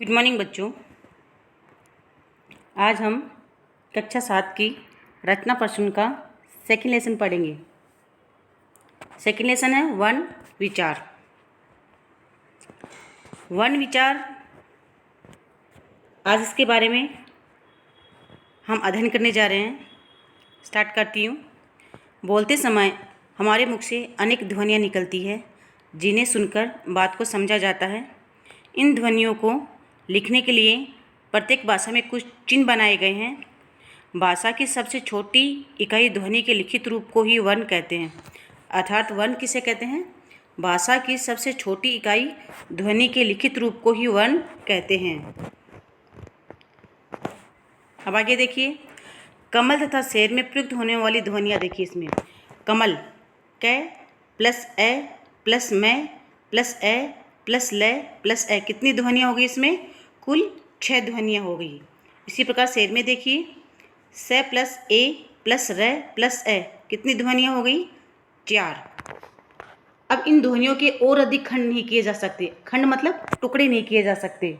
Good morning बच्चों। आज हम कक्षा 7 की रचना प्रश्न का सेकंड लेसन पढ़ेंगे। सेकंड लेसन है वन विचार। वन विचार, आज इसके बारे में हम अध्ययन करने जा रहे हैं। स्टार्ट करती हूँ। बोलते समय हमारे मुख से अनेक ध्वनियाँ निकलती है, जिन्हें सुनकर बात को समझा जाता है। इन ध्वनियों को लिखने के लिए प्रत्येक भाषा में कुछ चिन्ह बनाए गए हैं। भाषा की सबसे छोटी इकाई ध्वनि के लिखित रूप को ही वर्ण कहते हैं। अर्थात वर्ण किसे कहते हैं? भाषा की सबसे छोटी इकाई ध्वनि के लिखित रूप को ही वर्ण कहते हैं। अब आगे देखिए, कमल तथा शेर में प्रयुक्त होने वाली ध्वनियाँ देखिए। इसमें कमल क प्लस ए प्लस मैं प्लस ए प्लस ले प्लस ए, कितनी ध्वनियाँ हो गई इसमें? कुल 6 ध्वनियाँ हो गई। इसी प्रकार शेर में देखिए, से प्लस ए प्लस रे प्लस ए, कितनी ध्वनियाँ हो गई? 4। अब इन ध्वनियों के और अधिक खंड नहीं किए जा सकते। खंड मतलब टुकड़े नहीं किए जा सकते।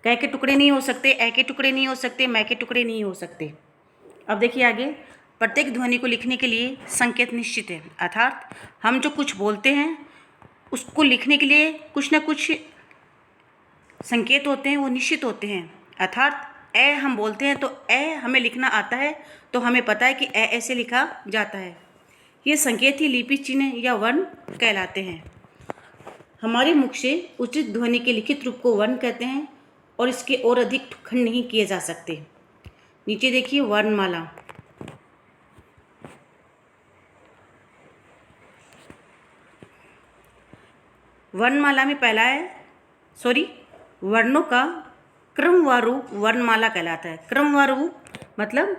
क के टुकड़े नहीं हो सकते, ए के टुकड़े नहीं हो सकते, मैं के टुकड़े नहीं हो सकते। अब देखिए आगे, प्रत्येक ध्वनि को लिखने के लिए संकेत निश्चित है। अर्थात हम जो कुछ बोलते हैं उसको लिखने के लिए कुछ ना कुछ संकेत होते हैं, वो निश्चित होते हैं। अर्थात ए हम बोलते हैं तो ए हमें लिखना आता है, तो हमें पता है कि ए ऐसे लिखा जाता है। ये संकेत ही लिपि चिन्ह या वर्ण कहलाते हैं। हमारे मुख से उचित ध्वनि के लिखित रूप को वर्ण कहते हैं और इसके और अधिक खंड नहीं किए जा सकते। नीचे देखिए वर्णमाला। वर्णमाला में पहला है वर्णों का क्रमवार रूप वर्णमाला कहलाता है। क्रमवार रूप मतलब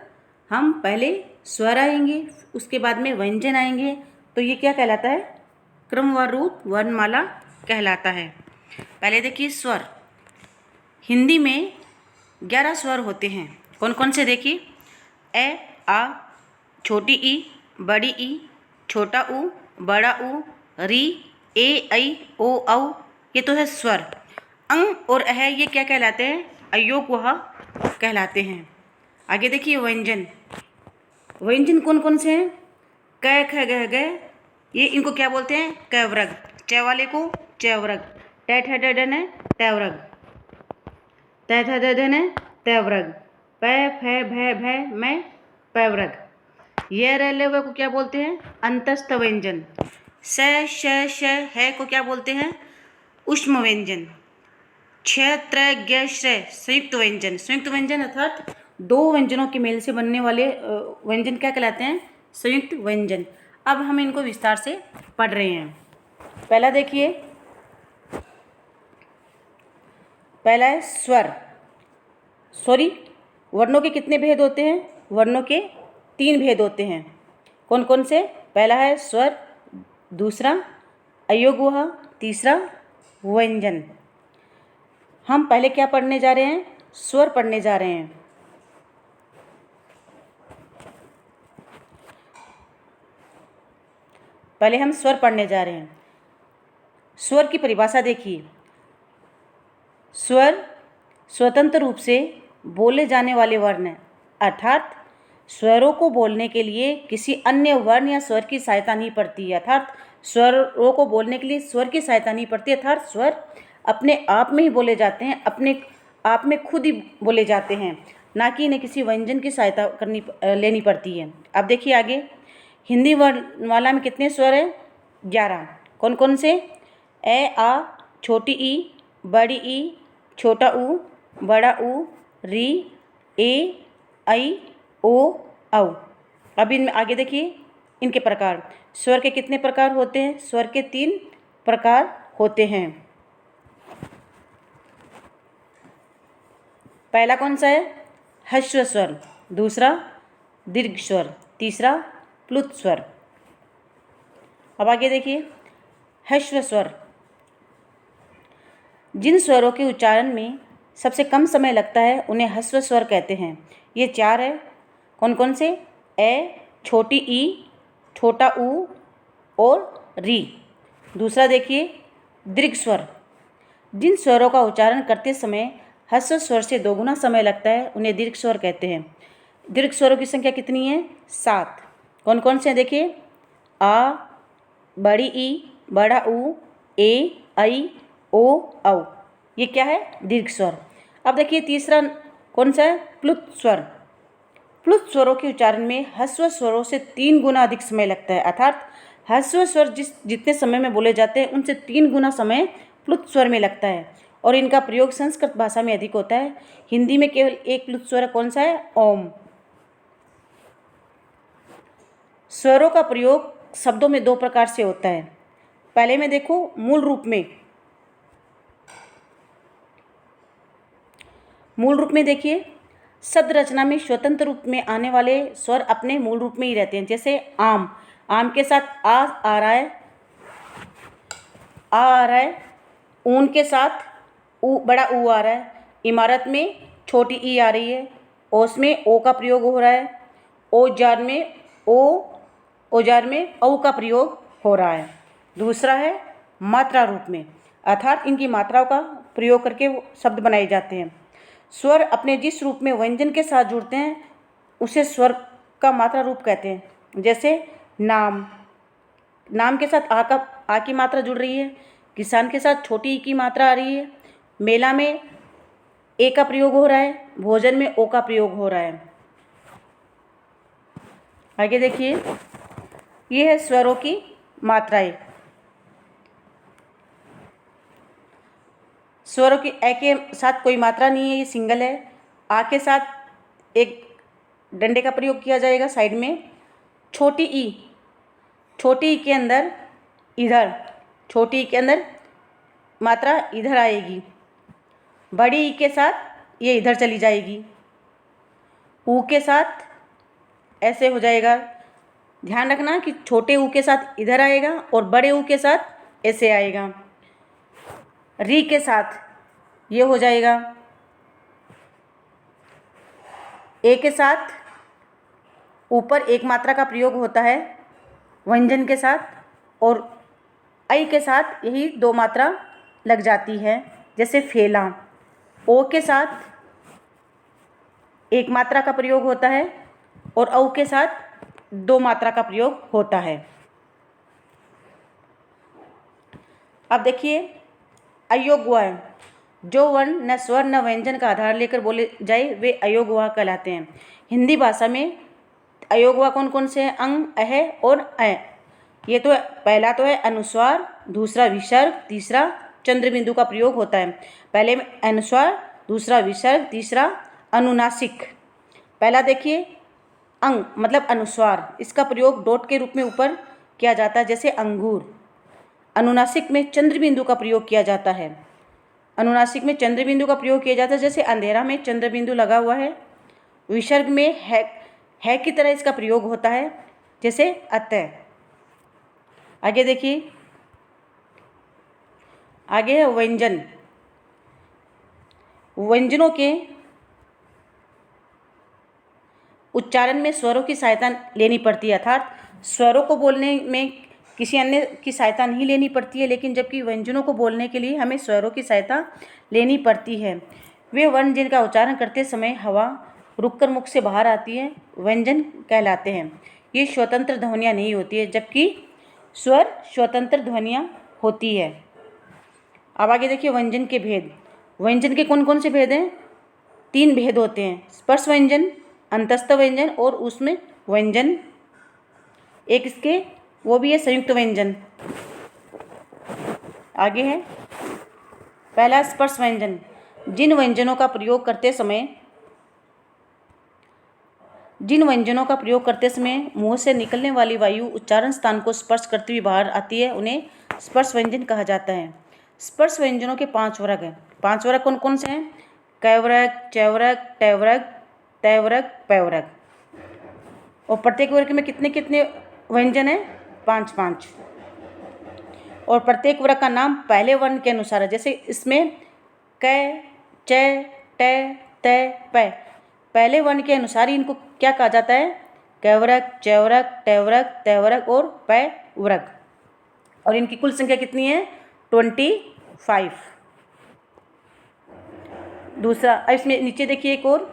हम पहले स्वर आएंगे, उसके बाद में व्यंजन आएंगे, तो ये क्या कहलाता है? क्रमवार रूप वर्णमाला कहलाता है। पहले देखिए स्वर। हिंदी में 11 स्वर होते हैं। कौन कौन से? देखिए, ए आ, छोटी ई, बड़ी ई, छोटा ऊ, बड़ा ऊ, री, ए ऐ ओ औ, ये तो है स्वर। अंग और अह ये क्या कहलाते हैं? अयोग वह कहलाते हैं। आगे देखिए व्यंजन। व्यंजन कौन कौन से हैं? क ख ग घ, ये इनको क्या बोलते हैं? कवर्ग। च वाले को चवर्ग। ट ठ ड ढ न टवर्ग। त थ द ध न तवर्ग। प फ भ भ मैं पवर्ग। य र ल व को क्या बोलते हैं? अंतस्थ व्यंजन। स श श है को क्या बोलते हैं? ऊष्म व्यंजन। क्ष त्र ज्ञ श्र संयुक्त व्यंजन। संयुक्त व्यंजन अर्थात 2 व्यंजनों के मेल से बनने वाले व्यंजन क्या कहलाते हैं? संयुक्त व्यंजन। अब हम इनको विस्तार से पढ़ रहे हैं। पहला देखिए, पहला है स्वर। वर्णों के कितने भेद होते हैं? वर्णों के 3 भेद होते हैं। कौन कौन से? पहला है स्वर, दूसरा अयोगवह, तीसरा व्यंजन। हम पहले क्या पढ़ने जा रहे हैं? स्वर पढ़ने जा रहे हैं। पहले हम स्वर पढ़ने जा रहे हैं। स्वर की परिभाषा देखिए। स्वर स्वतंत्र रूप से बोले जाने वाले वर्ण हैं। अर्थात स्वरों को बोलने के लिए किसी अन्य वर्ण या स्वर की सहायता नहीं पड़ती है। अर्थात स्वरों को बोलने के लिए स्वर की सहायता नहीं पड़ती। अर्थात स्वर अपने आप में ही बोले जाते हैं, अपने आप में खुद ही बोले जाते हैं, ना कि इन्हें किसी व्यंजन की सहायता लेनी पड़ती है। अब देखिए आगे, हिंदी वर्णमाला में कितने स्वर हैं? 11। कौन कौन से? ए आ, छोटी ई, बड़ी ई, छोटा ऊ, बड़ा ऊ, री, ए ऐ ओ औ। अब इनमें आगे देखिए इनके प्रकार। स्वर के कितने प्रकार होते हैं? स्वर के 3 प्रकार होते हैं। पहला कौन सा है? ह्रस्व स्वर, दूसरा दीर्घ स्वर, तीसरा प्लुत स्वर। अब आगे देखिए ह्रस्व स्वर। जिन स्वरों के उच्चारण में सबसे कम समय लगता है उन्हें ह्रस्व स्वर कहते हैं। ये 4 है। कौन कौन से? ए, छोटी ई, छोटा ऊ और री। दूसरा देखिए दीर्घ स्वर। जिन स्वरों का उच्चारण करते समय ह्रस्व स्वर से दोगुना समय लगता है उन्हें दीर्घ स्वर कहते हैं। दीर्घ स्वरों की संख्या कितनी है? 7। कौन कौन से हैं देखिए? आ, बड़ी ई, बड़ा ऊ, ए, ऐ, ओ, औ। ये क्या है? दीर्घ स्वर। अब देखिए तीसरा कौन सा है? प्लुत स्वर। प्लुत स्वरों के उच्चारण में ह्रस्व स्वरों से 3 गुना अधिक समय लगता है, अर्थात ह्रस्व स्वर जितने समय में बोले जाते हैं उनसे 3 गुना समय प्लुत स्वर में लगता है और इनका प्रयोग संस्कृत भाषा में अधिक होता है। हिंदी में केवल एक प्लुत स्वर कौन सा है? ओम। स्वरों का प्रयोग शब्दों में 2 प्रकार से होता है। पहले में देखो मूल रूप में देखिए शब्द रचना में स्वतंत्र रूप में आने वाले स्वर अपने मूल रूप में ही रहते हैं। जैसे आम, आम के साथ आ रहा है, आ रहा है। ऊन के साथ ऊ, बड़ा ऊ आ रहा है। इमारत में छोटी ई आ रही है। ओस में ओ का प्रयोग हो रहा है। औजार में औ का प्रयोग हो रहा है। दूसरा है मात्रा रूप में, अर्थात इनकी मात्राओं का प्रयोग करके वो शब्द बनाए जाते हैं। स्वर अपने जिस रूप में व्यंजन के साथ जुड़ते हैं उसे स्वर का मात्रा रूप कहते हैं। जैसे नाम, नाम के साथ आ की मात्रा जुड़ रही है। किसान के साथ छोटी ई की मात्रा आ रही है। मेला में ए का प्रयोग हो रहा है। भोजन में ओ का प्रयोग हो रहा है। आगे देखिए, ये है स्वरों की मात्राएं। स्वरों की ए के साथ कोई मात्रा नहीं है, ये सिंगल है। आ के साथ एक डंडे का प्रयोग किया जाएगा साइड में। छोटी ई के अंदर इधर, छोटी ई के अंदर मात्रा इधर आएगी। बड़ी ई के साथ ये इधर चली जाएगी। ऊ के साथ ऐसे हो जाएगा। ध्यान रखना कि छोटे ऊ के साथ इधर आएगा और बड़े ऊ के साथ ऐसे आएगा। री के साथ ये हो जाएगा। ए के साथ ऊपर एक मात्रा का प्रयोग होता है व्यंजन के साथ, और ऐ के साथ यही 2 मात्रा लग जाती है, जैसे फेला। ओ के साथ एक मात्रा का प्रयोग होता है और औ के साथ 2 मात्रा का प्रयोग होता है। अब देखिए अयोग्य, जो वर्ण न स्वर न व्यंजन का आधार लेकर बोले जाए वे अयोग्य कहलाते हैं। हिंदी भाषा में अयोग्य कौन कौन से हैं? अंग, अह और अ। ये तो पहला तो है अनुस्वार, दूसरा विसर्ग, तीसरा चंद्र बिंदु का प्रयोग होता है। पहले में अनुस्वार, दूसरा विसर्ग, तीसरा अनुनासिक। पहला देखिए अंग मतलब अनुस्वार, इसका प्रयोग डॉट के रूप में ऊपर किया जाता है, जैसे अंगूर। अनुनासिक में चंद्र बिंदु का प्रयोग किया जाता है। अनुनासिक में चंद्र बिंदु का प्रयोग किया जाता है, जैसे अंधेरा में चंद्र बिंदु लगा हुआ है। विसर्ग में है की तरह इसका प्रयोग होता है, जैसे अतः। आगे देखिए, आगे है व्यंजन। व्यंजनों के उच्चारण में स्वरों की सहायता लेनी पड़ती है, अर्थात स्वरों को बोलने में किसी अन्य की सहायता नहीं लेनी पड़ती है, लेकिन जबकि व्यंजनों को बोलने के लिए हमें स्वरों की सहायता लेनी पड़ती है। वे वर्ण जिनका उच्चारण करते समय हवा रुककर मुख से बाहर आती है व्यंजन कहलाते हैं। ये स्वतंत्र ध्वनियाँ नहीं होती है, जबकि स्वर स्वतंत्र ध्वनियाँ होती है। अब आगे देखिए व्यंजन के भेद। व्यंजन के कौन कौन से भेद हैं? 3 भेद होते हैं, स्पर्श व्यंजन, अंतस्थ व्यंजन और उसमें व्यंजन। एक इसके वो भी है संयुक्त व्यंजन। आगे है पहला स्पर्श व्यंजन। जिन व्यंजनों का प्रयोग करते समय मुंह से निकलने वाली वायु उच्चारण स्थान को स्पर्श करती हुई बाहर आती है उन्हें स्पर्श व्यंजन कहा जाता है। स्पर्श व्यंजनों के 5 वर्ग हैं। 5 वर्ग कौन कौन से हैं? कैवर्ग, चैवर्ग, टैवर्ग, तैवर्ग, पैवर्ग। और प्रत्येक वर्ग में कितने कितने व्यंजन हैं? 5-5। और प्रत्येक वर्ग का नाम पहले वर्ण के अनुसार है, जैसे इसमें क, च, ट, त, प। पहले वर्ण के अनुसार ही इनको क्या कहा जाता है? कैवर्ग, चैवर्ग, टैवर्ग, तैवर्ग और पैवर्ग। और इनकी कुल संख्या कितनी है? 25। दूसरा, अब इसमें नीचे देखिए एक और,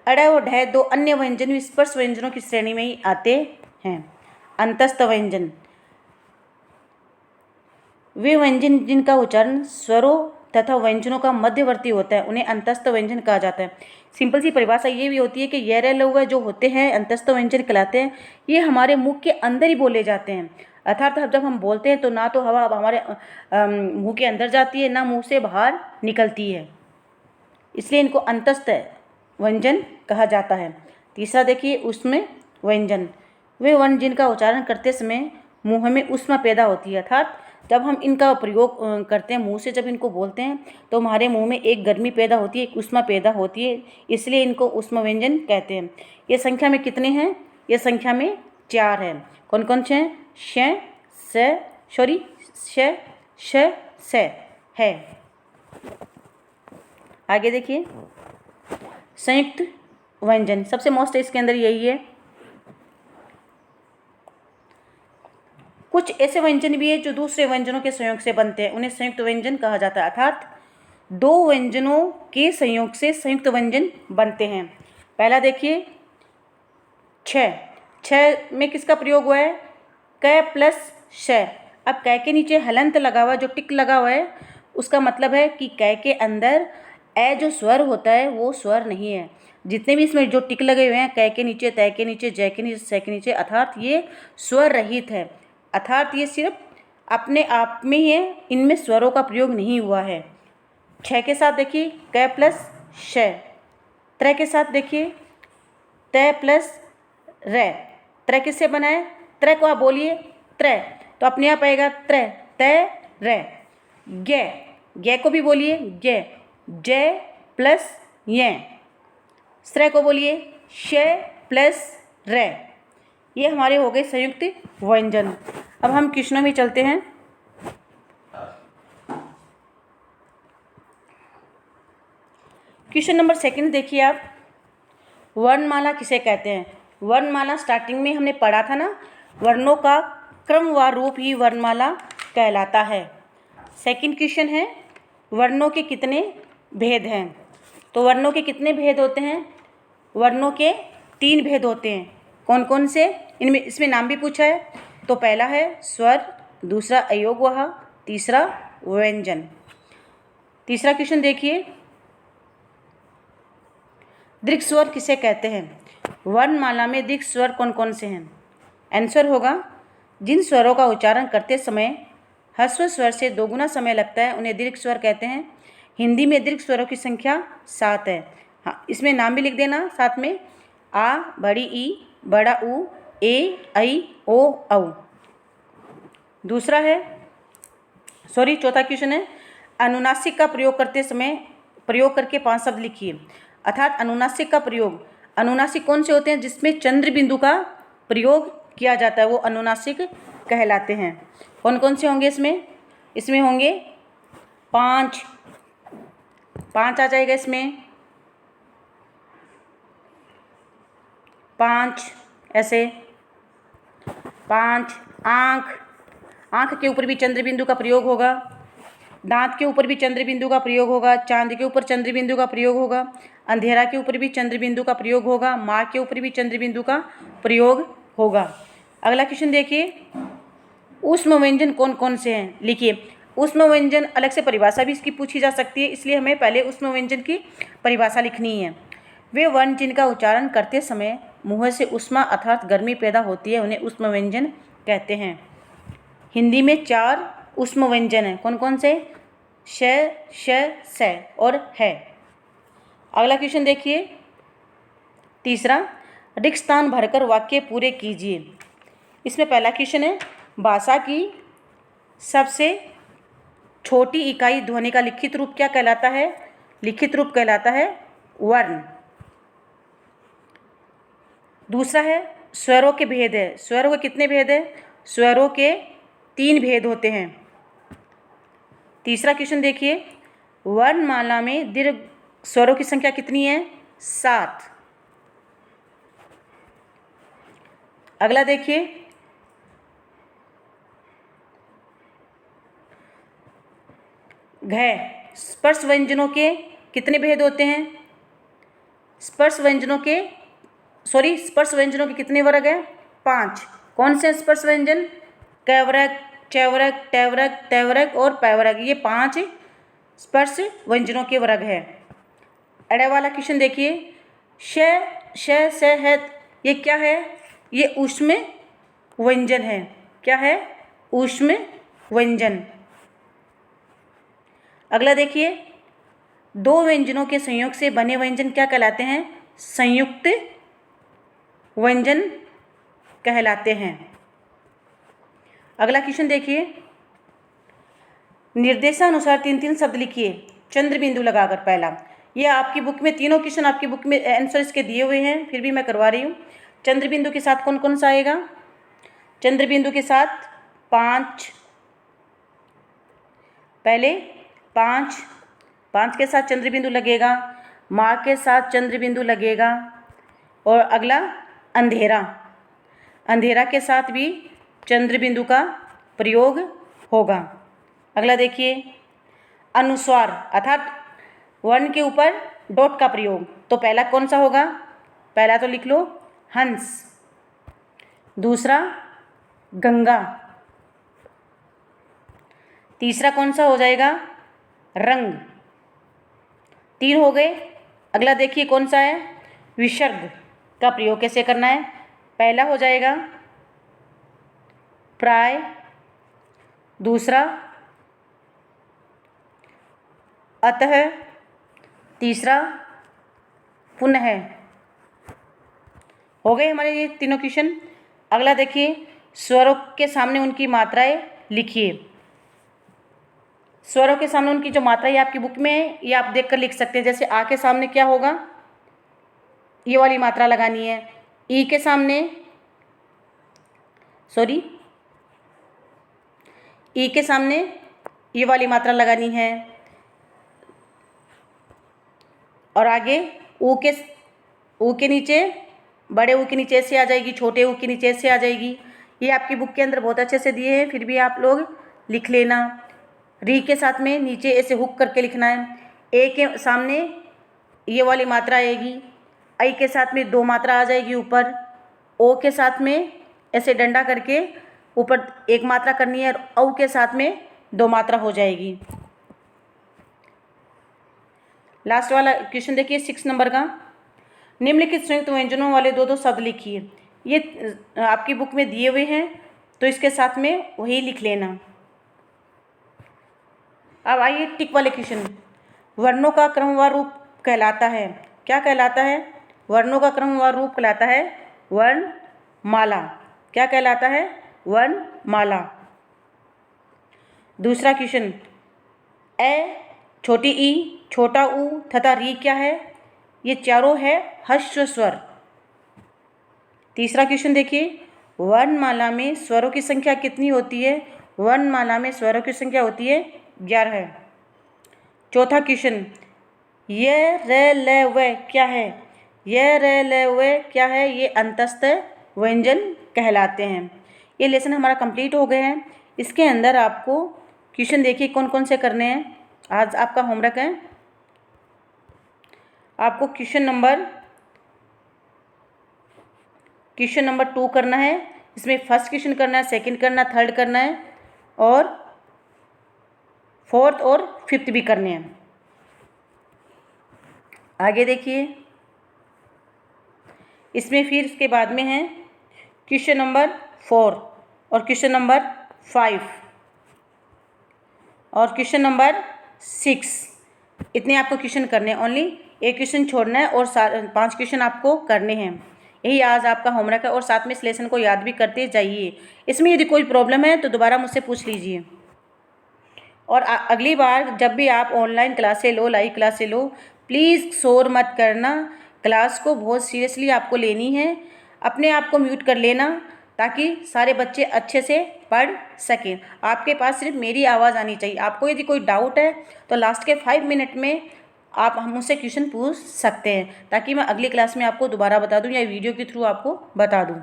अड़ और ढ दो अन्य व्यंजन भी स्पर्श व्यंजनों की श्रेणी में ही आते हैं। अंतस्थ व्यंजन, वे व्यंजन जिनका उच्चारण स्वरों तथा व्यंजनों का मध्यवर्ती होता है उन्हें अंतस्थ व्यंजन कहा जाता है। सिंपल सी परिभाषा ये भी होती है कि ये रह लघु जो होते हैं अंतस्थ व्यंजन कहलाते हैं, ये हमारे मुख के अंदर ही बोले जाते हैं। अर्थात जब हम बोलते हैं तो ना तो हवा हमारे मुंह के अंदर जाती है, ना मुंह से बाहर निकलती है, इसलिए इनको अंतस्थ व्यंजन कहा जाता है। तीसरा देखिए ऊष्म व्यंजन, वे व्यंजन जिनका उच्चारण करते समय मुंह में ऊष्मा पैदा होती है, अर्थात जब हम इनका प्रयोग करते हैं मुंह से, जब इनको बोलते हैं तो हमारे मुंह में एक गर्मी पैदा होती है, एक ऊष्मा पैदा होती है, इसलिए इनको ऊष्म व्यंजन कहते हैं। ये संख्या में कितने हैं? ये संख्या में 4 हैं। कौन कौन से हैं? श, स, सॉरी श, श, स है। आगे देखिए संयुक्त व्यंजन, सबसे मोस्ट इसके अंदर यही है। कुछ ऐसे व्यंजन भी है जो दूसरे व्यंजनों के संयोग से बनते हैं, उन्हें संयुक्त व्यंजन कहा जाता है, अर्थात 2 व्यंजनों के संयोग से संयुक्त व्यंजन बनते हैं। पहला देखिए छ, छ में किसका प्रयोग हुआ है? क प्लस श। अब क के नीचे हलंत लगा हुआ है, जो टिक लगा हुआ है, उसका मतलब है कि क के अंदर ए जो स्वर होता है वो स्वर नहीं है। जितने भी इसमें जो टिक लगे हुए हैं क के नीचे, तय के नीचे, जय के नीचे, स के नीचे, अर्थात ये स्वर रहित है, अर्थात ये सिर्फ अपने आप में ही है, इनमें स्वरों का प्रयोग नहीं हुआ है। छ के साथ देखिए क प्लस श, त्र के साथ देखिए त प्लस र। त्र किससे बना है? त्र को आप बोलिए त्र, तो अपने आप आएगा त्र, त र। ग, ग को भी बोलिए ग, ज प्लस य। स्र को बोलिए श प्लस र। ये हमारे हो गए संयुक्त व्यंजन। अब हम क्वेश्चनों में चलते हैं। क्वेश्चन नंबर 2 देखिए आप, वर्णमाला किसे कहते हैं? वर्णमाला स्टार्टिंग में हमने पढ़ा था ना, वर्णों का क्रमवार रूप ही वर्णमाला कहलाता है। सेकंड क्वेश्चन है वर्णों के कितने भेद हैं? तो वर्णों के कितने भेद होते हैं? वर्णों के 3 भेद होते हैं। कौन कौन से? इनमें इसमें नाम भी पूछा है। तो पहला है स्वर, दूसरा अयोगवाह, तीसरा व्यंजन। तीसरा क्वेश्चन देखिए, दीर्घ स्वर किसे कहते हैं? वर्णमाला में दीर्घ स्वर कौन कौन से हैं? आंसर होगा जिन स्वरों का उच्चारण करते समय ह्रस्व स्वर से 2 गुना समय लगता है उन्हें दीर्घ स्वर कहते हैं। हिंदी में दीर्घ स्वरों की संख्या 7 है। हाँ, इसमें नाम भी लिख देना साथ में, आ, बड़ी ई, बड़ा ऊ, ए, ऐ, ओ, औ। दूसरा है, चौथा क्वेश्चन है, अनुनासिक का प्रयोग करते समय प्रयोग करके 5 शब्द लिखिए। अर्थात अनुनासिक का प्रयोग, अनुनासिक कौन से होते हैं? जिसमें चंद्र बिंदु का प्रयोग किया जाता है वो अनुनासिक कहलाते हैं। कौन कौन से होंगे इसमें? इसमें होंगे 5 आ जाएगा इसमें, 5 ऐसे, 5 आँख, आँख के ऊपर भी चंद्र बिंदु का प्रयोग होगा, दांत के ऊपर भी चंद्र बिंदु का प्रयोग होगा, चांद के ऊपर चंद्र बिंदु का प्रयोग होगा, अंधेरा के ऊपर भी चंद्र बिंदु का प्रयोग होगा, माँ के ऊपर भी चंद्र बिंदु का प्रयोग होगा। अगला क्वेश्चन देखिए, ऊष्म व्यंजन कौन कौन से हैं? लिखिए। ऊष्म व्यंजन अलग से परिभाषा भी इसकी पूछी जा सकती है, इसलिए हमें पहले ऊष्म व्यंजन की परिभाषा लिखनी है। वे वर्ण जिनका उच्चारण करते समय मुँह से ऊष्मा अर्थात गर्मी पैदा होती है उन्हें ऊष्म व्यंजन कहते हैं। हिंदी में 4 ऊष्म व्यंजन हैं। कौन कौन से? श, स और है। अगला क्वेश्चन देखिए, तीसरा, रिक्त स्थान भरकर वाक्य पूरे कीजिए। इसमें पहला क्वेश्चन है, भाषा की सबसे छोटी इकाई ध्वनि का लिखित रूप क्या कहलाता है? लिखित रूप कहलाता है वर्ण। दूसरा है स्वरों के भेद है। स्वरों के कितने भेद है? स्वरों के 3 भेद होते हैं। तीसरा क्वेश्चन देखिए, वर्णमाला में दीर्घ स्वरों की संख्या कितनी है? 7। अगला देखिए, घ, स्पर्श व्यंजनों के कितने भेद होते हैं? स्पर्श व्यंजनों के कितने वर्ग हैं? 5। कौन से स्पर्श व्यंजन? कैवरक, चैवरक, टैवरक, तैवरक और पैवरक, ये 5 स्पर्श व्यंजनों के वर्ग है। अड़े वाला क्वेश्चन देखिए, श स है, ये क्या है? ये ऊष्म व्यंजन है। क्या है? ऊष्म व्यंजन। अगला देखिए, 2 व्यंजनों के संयोग से बने व्यंजन क्या कहलाते हैं? संयुक्त व्यंजन कहलाते हैं। अगला क्वेश्चन देखिए, निर्देशानुसार 3 शब्द लिखिए चंद्र बिंदु लगाकर। पहला, ये आपकी बुक में तीनों क्वेश्चन आपकी बुक में आंसर इसके दिए हुए हैं, फिर भी मैं करवा रही हूँ। चंद्र बिंदु के साथ कौन कौन सा आएगा? चंद्र बिंदु के साथ 5, पहले 5 के साथ चंद्र बिंदु लगेगा, माँ के साथ चंद्र बिंदु लगेगा, और अगला अंधेरा के साथ भी चंद्र बिंदु का प्रयोग होगा। अगला देखिए, अनुस्वार अर्थात वर्ण के ऊपर डॉट का प्रयोग। तो पहला कौन सा होगा? पहला तो लिख लो हंस, दूसरा गंगा, तीसरा कौन सा हो जाएगा? रंग। 3 हो गए। अगला देखिए कौन सा है? विसर्ग का प्रयोग कैसे करना है? पहला हो जाएगा प्राय, दूसरा अतः, तीसरा पुनः। हो गए हमारे ये तीनों क्वेश्चन। अगला देखिए, स्वरों के सामने उनकी मात्राएं लिखिए। स्वरों के सामने उनकी जो मात्राएं आपकी बुक में है, ये आप देखकर लिख सकते हैं। जैसे आ के सामने क्या होगा? ये वाली मात्रा लगानी है। ई के सामने ये वाली मात्रा लगानी है। और आगे ऊ के नीचे, बड़े ऊ के नीचे ऐसे आ जाएगी, छोटे ऊ के नीचे ऐसे आ जाएगी। ये आपकी बुक के अंदर बहुत अच्छे से दिए हैं, फिर भी आप लोग लिख लेना। री के साथ में नीचे ऐसे हुक करके लिखना है। ए के सामने ये वाली मात्रा आएगी, आई के साथ में 2 मात्रा आ जाएगी ऊपर, ओ के साथ में ऐसे डंडा करके ऊपर 1 मात्रा करनी है, और औ के साथ में 2 मात्रा हो जाएगी। लास्ट वाला क्वेश्चन देखिए 6 नंबर का, निम्नलिखित संयुक्त व्यंजनों वाले 2 शब्द लिखिए। ये आपकी बुक में दिए हुए हैं, तो इसके साथ में वही लिख लेना। अब आइए टिक वाले क्वेश्चन। वर्णों का क्रमवार रूप कहलाता है, क्या कहलाता है? वर्णों का क्रमवार रूप कहलाता है वर्णमाला। क्या कहलाता है? वर्णमाला। दूसरा क्वेश्चन, ए, छोटी ई, छोटा ऊ तथा री क्या है? ये चारों है ह्रस्व स्वर। तीसरा क्वेश्चन देखिए, वर्णमाला में स्वरों की संख्या कितनी होती है? वर्णमाला में स्वरों की संख्या होती है 11। चौथा क्वेश्चन, य, र, ल, व क्या है? य, र, ल, व क्या है? ये अंतस्थ व्यंजन कहलाते हैं। ये लेसन हमारा कंप्लीट हो गए हैं। इसके अंदर आपको क्वेश्चन देखिए कौन कौन से करने हैं। आज आपका होमवर्क है, आपको क्वेश्चन नंबर 2 करना है। इसमें फर्स्ट क्वेश्चन करना है, सेकंड करना है, थर्ड करना है, और फोर्थ और फिफ्थ भी करने हैं। आगे देखिए, इसमें फिर इसके बाद में है क्वेश्चन नंबर 4 और क्वेश्चन नंबर 5 और क्वेश्चन नंबर 6। इतने आपको क्वेश्चन करने हैं। ओनली एक क्वेश्चन छोड़ना है और 5 क्वेश्चन आपको करने हैं। यही आज आपका होमवर्क है, और साथ में इस लेसन को याद भी करते जाइए। इसमें यदि कोई प्रॉब्लम है तो दोबारा मुझसे पूछ लीजिए। और अगली बार जब भी आप ऑनलाइन क्लासें लो, लाइव क्लासें लो, प्लीज़ शोर मत करना। क्लास को बहुत सीरियसली आपको लेनी है। अपने आप को म्यूट कर लेना ताकि सारे बच्चे अच्छे से पढ़ सकें। आपके पास सिर्फ मेरी आवाज़ आनी चाहिए। आपको यदि कोई डाउट है तो लास्ट के 5 मिनट में आप मुझसे क्वेश्चन पूछ सकते हैं, ताकि मैं अगली क्लास में आपको दोबारा बता दूं या वीडियो के थ्रू आपको बता दूं।